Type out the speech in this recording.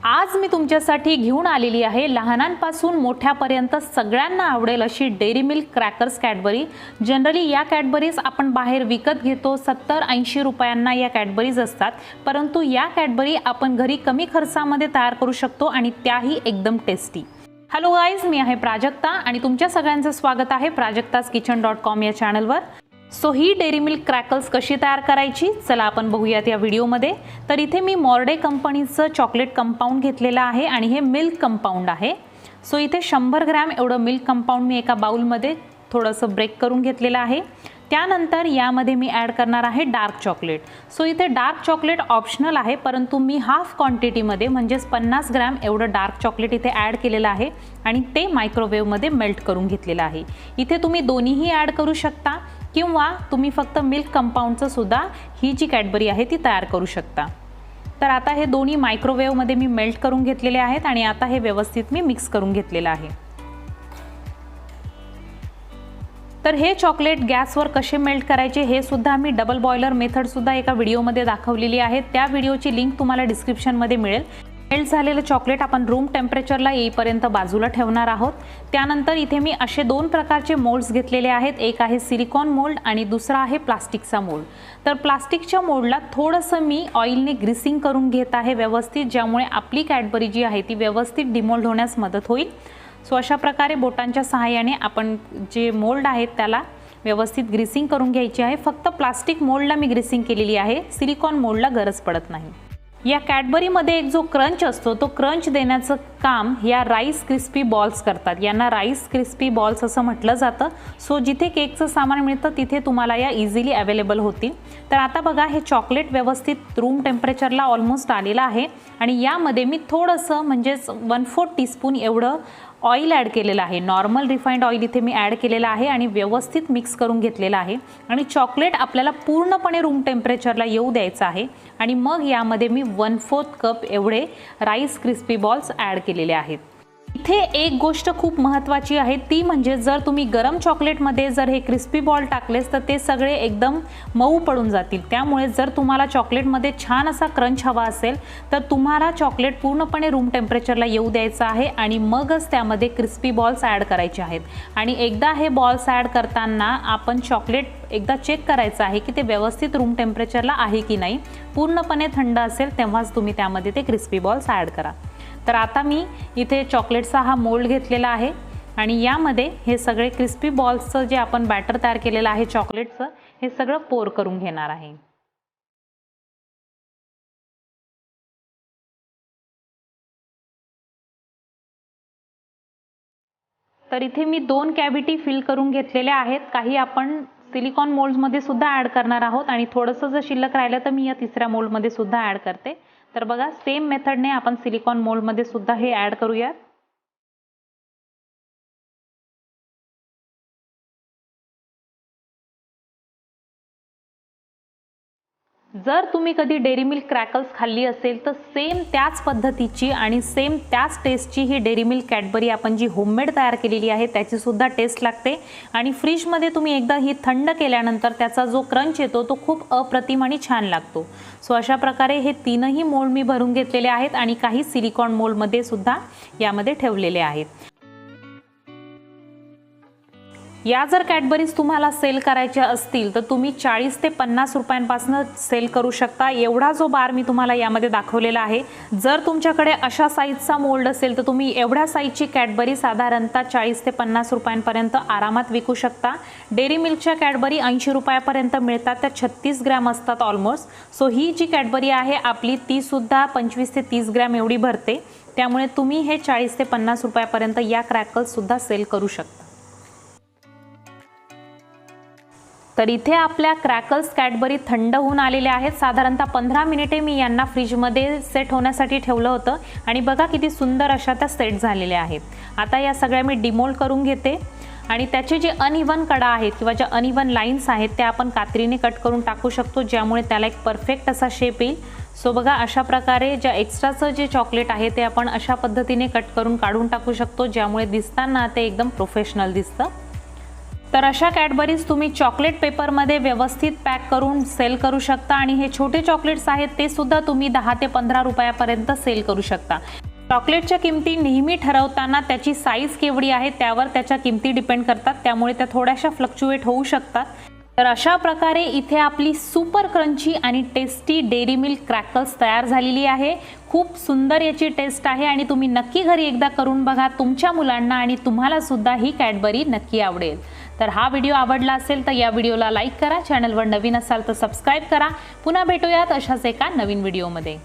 आज मी तुमच्यासाठी घेऊन आलेली आहे लहानांपासून मोठ्यापर्यंत सगळ्यांना आवडेल अशी dairy milk crackers Cadbury. Generally या कॅडबरीज आपण बाहेर विकत घेतो, 70-80 रुपयांना या कॅडबरीज असतात, परंतु या कॅडबरी आपण घरी कमी खर्चामध्ये तयार करू शकतो आणि त्याही एकदम टेस्टी। हॅलो गाईज, मी आहे प्राजक्ता आणि तुमच्या सगळ्यांचं स्वागत आहे prajaktaskitchen.com या चॅनलवर। सो ही डेअरी मिल्क क्रॅकर्स कशी तयार करायची चला आपण बघूयात या व्हिडिओमध्ये। तर इथे मी मॉर्डे कंपनीचं चॉकलेट कंपाऊंड घेतलेलं आहे आणि हे मिल्क कंपाऊंड आहे। सो इथे 100 ग्रॅम एवढं मिल्क कंपाऊंड मी एका बाउलमध्ये थोडंसं ब्रेक करून घेतलेलं आहे। त्यानंतर यामध्ये मी ॲड करणार आहे डार्क चॉकलेट। सो इथे डार्क चॉकलेट ऑप्शनल आहे, परंतु मी हाफ क्वांटिटीमध्ये म्हणजेच 50 ग्रॅम एवढं डार्क चॉकलेट इथे ॲड केलेलं आहे आणि ते मायक्रोवेव्हमध्ये मेल्ट करून घेतलेलं आहे। इथे तुम्ही दोन्हीही ॲड करू शकता किंवा तुम्ही फक्त मिल्क कंपाऊंडचं सुद्धा ही जी कॅडबरी आहे ती तयार करू शकता। तर आता हे दोन्ही मायक्रोवेव्हमध्ये मी मेल्ट करून घेतलेले आहेत आणि आता हे व्यवस्थित मी मिक्स करून घेतलेलं आहे। तर हे चॉकलेट गॅसवर कसे मेल्ट करायचे हे सुद्धा मी डबल बॉयलर मेथड सुद्धा एका व्हिडिओमध्ये दाखवलेली आहे, त्या व्हिडिओची लिंक तुम्हाला डिस्क्रिप्शनमध्ये मिळेल। मेल्ट झालेलं चॉकलेट आपण रूम टेम्परेचरला येईपर्यंत बाजूला ठेवणार आहोत। त्यानंतर इथे मी असे दोन प्रकारचे मोल्ड्स घेतलेले आहेत, एक आहे सिलिकॉन मोल्ड आणि दुसरा आहे प्लास्टिकचा मोल्ड। तर प्लास्टिकच्या मोल्डला थोडंसं मी ऑइलने ग्रीसिंग करून घेत आहे व्यवस्थित, ज्यामुळे आपली कॅडबरी जी आहे ती व्यवस्थित डिमोल्ड होण्यास मदत होईल। सो अशा प्रकारे बोटांच्या सहाय्याने आपण जे मोल्ड आहेत त्याला व्यवस्थित ग्रीसिंग करून घ्यायची आहे। फक्त प्लास्टिक मोल्डला मी ग्रीसिंग केलेली आहे, सिलिकॉन मोल्डला गरज पडत नाही। या कॅडबरीमध्ये एक जो क्रंच असतो तो क्रंच देण्याचं काम या राईस क्रिस्पी बॉल्स करतात। यांना राईस क्रिस्पी बॉल्स असं म्हटलं जातं। सो जिथे केकचं सामान मिळतं तिथे तुम्हाला या इझिली अवेलेबल होतील। तर आता बघा हे चॉकलेट व्यवस्थित रूम टेम्परेचरला ऑलमोस्ट आलेलं आहे आणि यामध्ये मी थोडंसं म्हणजेच 1/4 टीस्पून एवढं ऑइल ॲड केलेलं आहे। नॉर्मल रिफाइंड ऑइल इथे मी ॲड केलेलं आहे आणि व्यवस्थित मिक्स करून घेतलेलं आहे आणि चॉकलेट आपल्याला पूर्णपणे रूम टेम्परेचरला येऊ द्यायचं आहे आणि मग यामध्ये मी 1/4 कप एवढे राईस क्रिस्पी बॉल्स ॲड केलेले आहेत। इथे एक गोष्ट खूप महत्त्वाची आहे, ती म्हणजे जर तुम्ही गरम चॉकलेटमध्ये जर हे क्रिस्पी बॉल टाकलेस तर ते सगळे एकदम मऊ पडून जातील। त्यामुळे जर तुम्हाला चॉकलेटमध्ये छान असा क्रंच हवा असेल तर तुम्हाला चॉकलेट पूर्णपणे रूम टेम्परेचरला येऊ द्यायचं आहे आणि मगच त्यामध्ये क्रिस्पी बॉल्स ॲड करायचे आहेत। आणि एकदा हे बॉल्स ॲड करताना आपण चॉकलेट एकदा चेक करायचं आहे की ते व्यवस्थित रूम टेम्परेचरला आहे की नाही। पूर्णपणे थंड असेल तेव्हाच तुम्ही त्यामध्ये ते क्रिस्पी बॉल्स ॲड करा। तर आता मी इथे चॉकलेटचा हा मोल्ड घेतलेला आहे आणि यामध्ये हे सगळे क्रिस्पी बॉल्सचं जे आपण बॅटर तयार केलेलं आहे चॉकलेटचं, हे सगळं पोर करून घेणार आहे। तर इथे मी 2 कॅव्हिटी फिल करून घेतलेल्या आहेत। काही आपण सिलिकॉन मोल्डमध्ये सुद्धा ॲड करणार आहोत आणि थोडंसं जर शिल्लक राहिलं तर मी या तिसऱ्या मोल्डमध्ये सुद्धा ॲड करते। तर बघा सेम मेथडने आपण सिलिकॉन मोल्डमध्ये सुद्धा हे ॲड करूयात। जर तुम्ही कधी डेअरी मिल्क क्रॅकर्स खाल्ली असेल तर सेम त्याच पद्धतीची आणि सेम त्याच टेस्टची ही डेअरी मिल्क कॅडबरी आपण जी होममेड तयार केलेली आहे त्याची सुद्धा टेस्ट लागते आणि फ्रीजमध्ये तुम्ही एकदा ही थंड केल्यानंतर त्याचा जो क्रंच येतो तो खूप अप्रतिम आणि छान लागतो। सो अशा प्रकारे हे तीनही मोल्ड मी भरून घेतलेले आहेत आणि काही सिलिकॉन मोल्डमध्ये सुद्धा यामध्ये ठेवलेले आहेत। या जर कॅडबरीज तुम्हाला सेल करायच्या असतील तर तुम्ही 40 ते 50 रुपयांपासून सेल करू शकता। एवढा जो बार मी तुम्हाला यामध्ये दाखवलेला आहे, जर तुमच्याकडे अशा साईजचा मोल्ड असेल तर तुम्ही एवढ्या साईजची कॅडबरी साधारणतः 40 ते 50 रुपयांपर्यंत आरामात विकू शकता। डेअरी मिल्कच्या कॅडबरी 80 रुपयापर्यंत मिळतात, त्या 36 ग्रॅम असतात ऑलमोस्ट। सो ही जी कॅडबरी आहे आपली ती सुद्धा 25 ते 30 ग्रॅम एवढी भरते, त्यामुळे तुम्ही हे 40 ते 50 रुपयापर्यंत या क्रॅकर्स सुद्धा सेल करू शकता। तर इथे आपल्या क्रॅकर्स कॅडबरी थंड होऊन आलेल्या आहेत। साधारणतः 15 मिनिटे मी यांना फ्रीजमध्ये सेट होण्यासाठी ठेवलं होतं आणि बघा किती सुंदर अशा त्या सेट झालेल्या आहेत। आता या सगळ्या मी डिमोल्ड करून घेते आणि त्याचे जे अनइवन कडा आहेत किंवा ज्या अनइवन लाईन्स आहेत त्या आपण कात्रीने कट करून टाकू शकतो, ज्यामुळे त्याला एक परफेक्ट असा शेप येईल। सो बघा अशा प्रकारे ज्या एक्स्ट्राचं जे चॉकलेट आहे ते आपण अशा पद्धतीने कट करून काढून टाकू शकतो, ज्यामुळे दिसताना ते एकदम प्रोफेशनल दिसतं। तर अशा कॅडबरीज तुम्ही चॉकलेट पेपरमध्ये व्यवस्थित पॅक करून सेल करू शकता आणि हे छोटे चॉकलेट्स आहेत ते सुद्धा तुम्ही 10 ते 15 रुपयापर्यंत सेल करू शकता। चॉकलेटच्या किमती नेहमी ठरवताना त्याची साईज केवढी आहे त्यावर त्याच्या किमती डिपेंड करतात, त्यामुळे त्या थोड्याशा फ्लक्च्युएट होऊ शकतात। तर अशा प्रकारे इथे आपली सुपर क्रंची आणि टेस्टी डेअरी मिल्क क्रॅकर्स तयार झालेली आहे। खूप सुंदर याची टेस्ट आहे आणि तुम्ही नक्की घरी एकदा करून बघा तुमच्या मुलांना आणि तुम्हाला सुद्धा ही कॅडबरी नक्की आवडेल। तर हा व्हिडिओ आवडला असेल तर या व्हिडिओला लाईक करा, चॅनलवर नवीन असाल तर सबस्क्राइब करा। पुन्हा भेटूयात अशाच एका नवीन व्हिडिओमध्ये।